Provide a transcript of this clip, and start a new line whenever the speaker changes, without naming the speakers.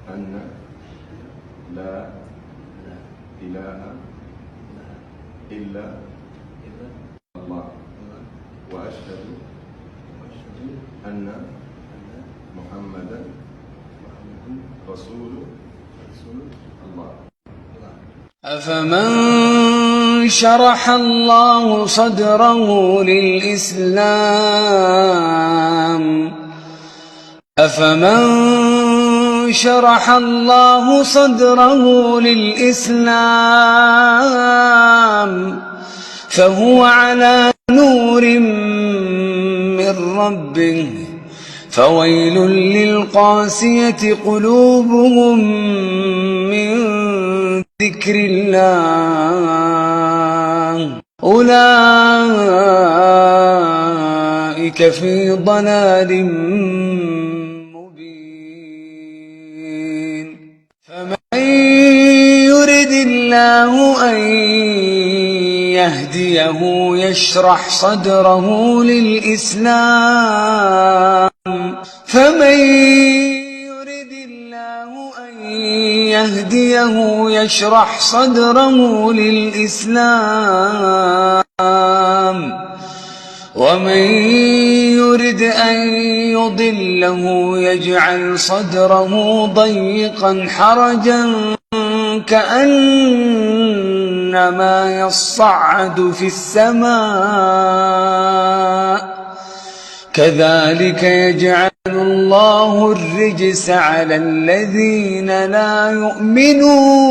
أن لا إله إلا الله وأشهد أن محمدا رسول الله.
أفمن شرح الله صدره للإسلام فهو على نور من ربه، فويل للقاسية قلوبهم من ذكر الله، أولئك في ضلال مبين. فمن يرد الله أن يهديه يشرح صدره للإسلام، ومن يرد أن يضله يجعل صدره ضيقا حرجا كأنما يصعد في السماء، كذلك يجعل الله الرجس على الذين لا يؤمنون.